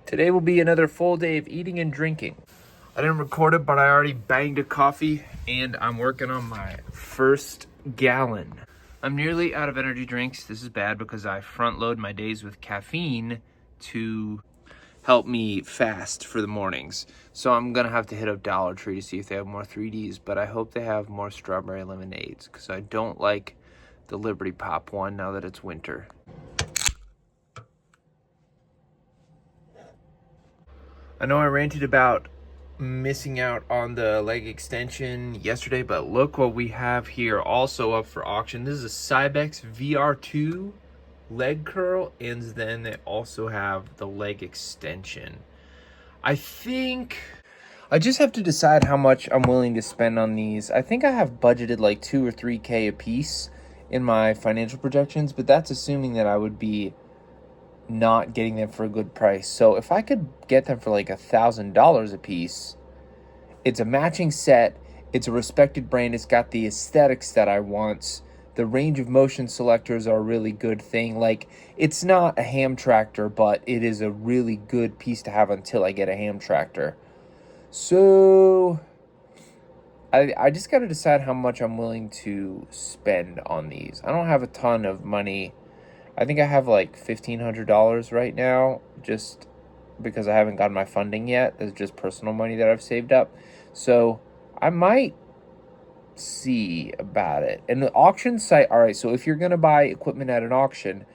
Today will be another full day of eating and drinking. I didn't record it, but I already banged a coffee and I'm working on my first gallon. I'm nearly out of energy drinks. This is bad because I front load my days with caffeine to help me fast for the mornings. So I'm gonna have to hit up Dollar Tree to see if they have more 3Ds, but I hope they have more strawberry lemonades because I don't like the Liberty Pop one now that it's winter. I know I ranted about missing out on the leg extension yesterday, but look what we have here also up for auction. This is a cybex VR2 leg curl, and then they also have the leg extension. I think I just have to decide how much I'm willing to spend on these. I think I have budgeted like 2 or 3K a piece in my financial projections, but that's assuming that I would be not getting them for a good price. So if I could get them for like $1,000 a piece, it's a matching set, it's a respected brand, it's got the aesthetics that I want. The range of motion selectors are a really good thing. Like, it's not a ham tractor, but it is a really good piece to have until I get a ham tractor. So I just got to decide how much I'm willing to spend on these. I don't have a ton of money. I think I have like $1,500 right now, just because I haven't gotten my funding yet. It's just personal money that I've saved up. So I might see about it. And the auction site, all right, so if you're going to buy equipment at an auction,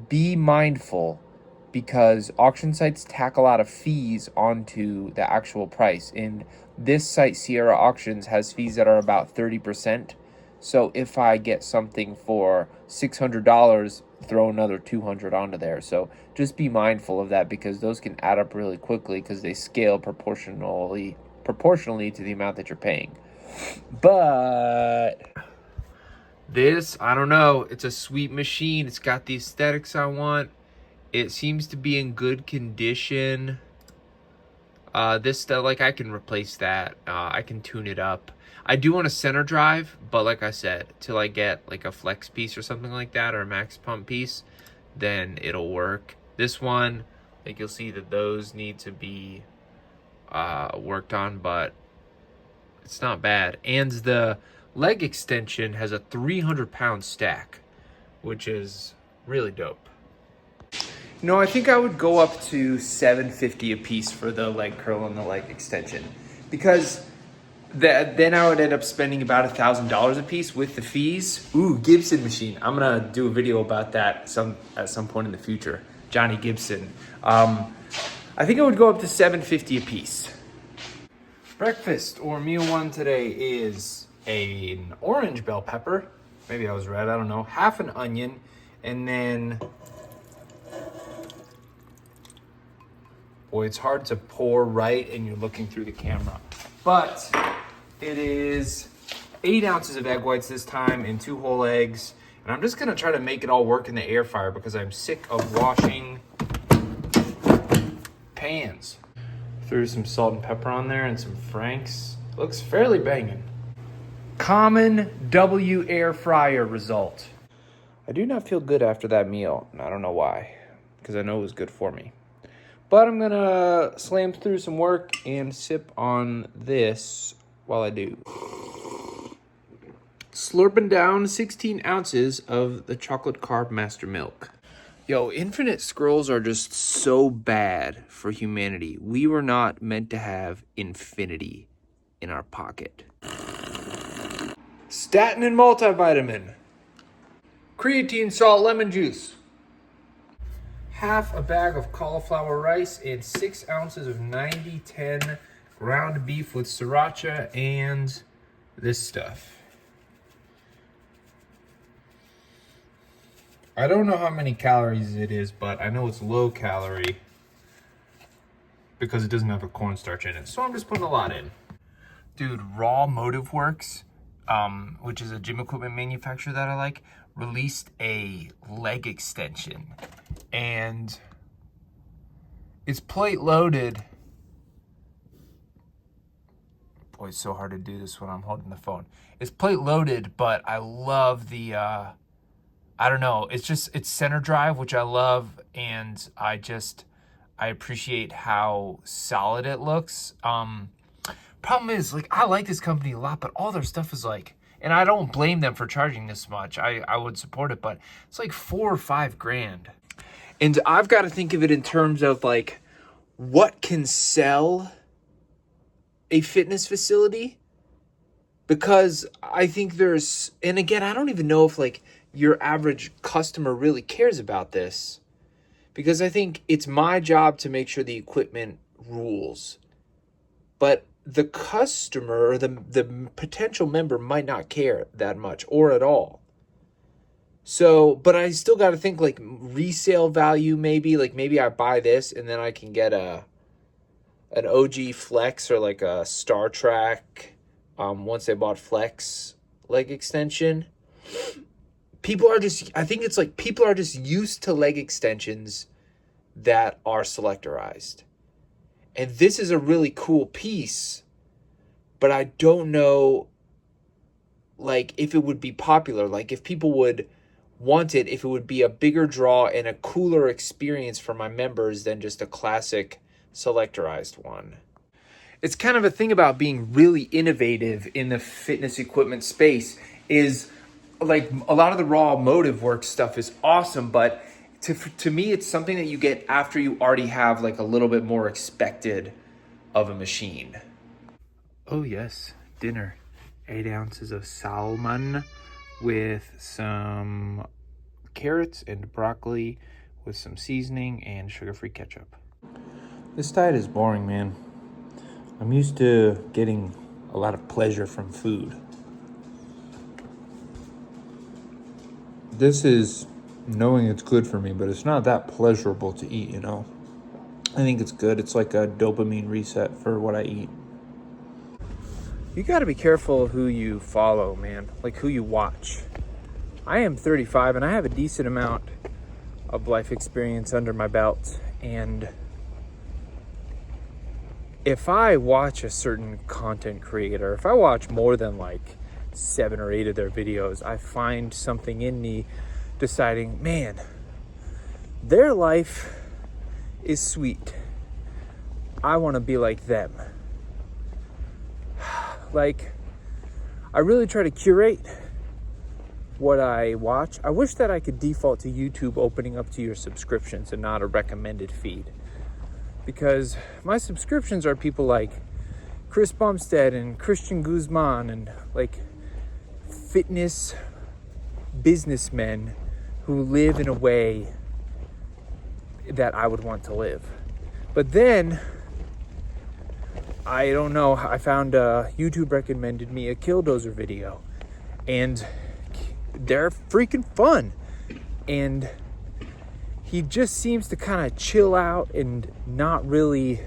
be mindful because auction sites tack a lot of fees onto the actual price. And this site, Sierra Auctions, has fees that are about 30%. So if I get something for $600, throw another $200 onto there. So just be mindful of that because those can add up really quickly because they scale proportionally to the amount that you're paying. But this, I don't know. It's a sweet machine. It's got the aesthetics I want. It seems to be in good condition. This stuff, like, I can replace that. I can tune it up. I do want a center drive, but like I said, till I get like a flex piece or something like that, or a max pump piece, then it'll work. This one, like, you'll see that those need to be worked on, but it's not bad. And the leg extension has a 300-pound stack, which is really dope. No, I think I would go up to $750 a piece for the leg curl and the leg extension, because then I would end up spending about $1,000 a piece with the fees. Ooh, Gibson machine. I'm gonna do a video about that at some point in the future. Johnny Gibson. I think I would go up to $750 a piece. Breakfast or meal one today is an orange bell pepper. Maybe I was red, I don't know. Half an onion, and then, boy, it's hard to pour right and you're looking through the camera. But it is 8 ounces of egg whites this time and 2 whole eggs. And I'm just gonna try to make it all work in the air fryer because I'm sick of washing pans. Threw some salt and pepper on there and some Frank's. Looks fairly banging. Common W air fryer result. I do not feel good after that meal, and I don't know why, because I know it was good for me. But I'm gonna slam through some work and sip on this while I do. Slurping down 16 ounces of the chocolate carb master milk. Yo, infinite scrolls are just so bad for humanity. We were not meant to have infinity in our pocket. Statin and multivitamin. Creatine, salt, lemon juice. Half a bag of cauliflower rice and 6 ounces of 90-10 ground beef with sriracha and this stuff. I don't know how many calories it is, but I know it's low calorie because it doesn't have a cornstarch in it. So I'm just putting a lot in. Dude, Raw Motive Works, which is a gym equipment manufacturer that I like, released a leg extension. And it's plate loaded. Boy, it's so hard to do this when I'm holding the phone. It's plate loaded, but I love the, I don't know, it's center drive, which I love. And I appreciate how solid it looks. Problem is, like, I like this company a lot, but all their stuff is like, and I don't blame them for charging this much. I would support it, but it's like $4 or $5 grand. And I've got to think of it in terms of like, what can sell a fitness facility? Because I think there's, and again, I don't even know if like your average customer really cares about this, because I think it's my job to make sure the equipment rules. But the customer or the potential member might not care that much or at all. So, but I still got to think like resale value, maybe. Like maybe I buy this and then I can get an OG Flex or like a Star Trek once they bought Flex leg extension. I think it's like people are just used to leg extensions that are selectorized. And this is a really cool piece, but I don't know, like, if it would be popular, like, if people would want it, if it would be a bigger draw and a cooler experience for my members than just a classic selectorized one. It's kind of a thing about being really innovative in the fitness equipment space is, like, a lot of the raw motive work stuff is awesome, but to me, it's something that you get after you already have like a little bit more expected of a machine. Oh yes, dinner. 8 ounces of salmon with some carrots and broccoli with some seasoning and sugar-free ketchup. This diet is boring, man. I'm used to getting a lot of pleasure from food. This is knowing it's good for me, but it's not that pleasurable to eat, you know? I think it's good. It's like a dopamine reset for what I eat. You got to be careful who you follow, man. Like who you watch. I am 35 and I have a decent amount of life experience under my belt. And if I watch a certain content creator, if I watch more than like 7 or 8 of their videos, I find something in me deciding, man, their life is sweet. I want to be like them. Like, I really try to curate what I watch. I wish that I could default to YouTube opening up to your subscriptions and not a recommended feed. Because my subscriptions are people like Chris Bumstead and Christian Guzman and like fitness businessmen who live in a way that I would want to live. But then, I don't know, I found YouTube recommended me a Killdozer video, and they're freaking fun. And he just seems to kind of chill out and not really,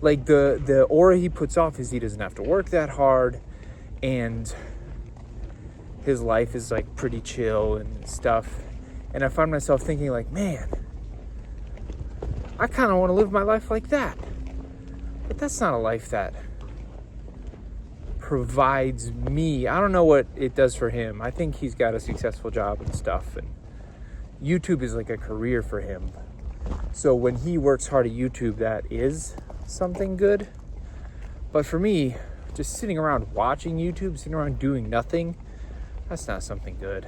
like the aura he puts off is he doesn't have to work that hard, and his life is like pretty chill and stuff. And I find myself thinking like, man, I kind of want to live my life like that. But that's not a life that provides me. I don't know what it does for him. I think he's got a successful job and stuff. And YouTube is like a career for him. So when he works hard at YouTube, that is something good. But for me, just sitting around watching YouTube, sitting around doing nothing, that's not something good.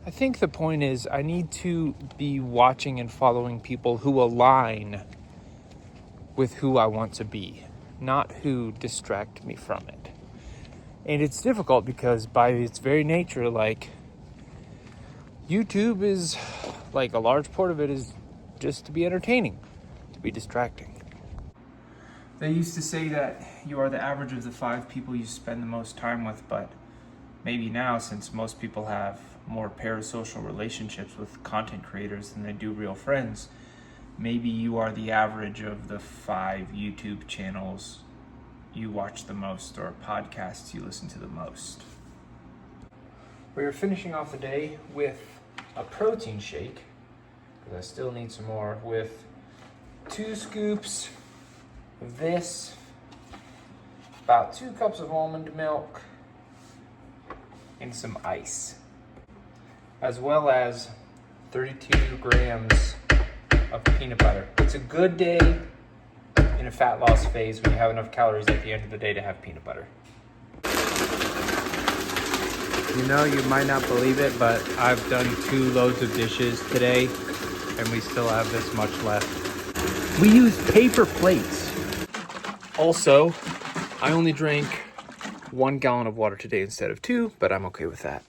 I think the point is I need to be watching and following people who align with who I want to be, not who distract me from it. And it's difficult because by its very nature, like, YouTube is, like, a large part of it is just to be entertaining, to be distracting. They used to say that you are the average of the 5 people you spend the most time with, but maybe now, since most people have more parasocial relationships with content creators than they do real friends, maybe you are the average of the 5 YouTube channels you watch the most or podcasts you listen to the most. We are finishing off the day with a protein shake, because I still need some more, with 2 scoops of this, about 2 cups of almond milk, and some ice, as well as 32 grams of peanut butter. It's a good day in a fat loss phase when you have enough calories at the end of the day to have peanut butter. You know, you might not believe it, but I've done 2 loads of dishes today and we still have this much left. We use paper plates. Also, I only drank 1 gallon of water today instead of 2, but I'm okay with that.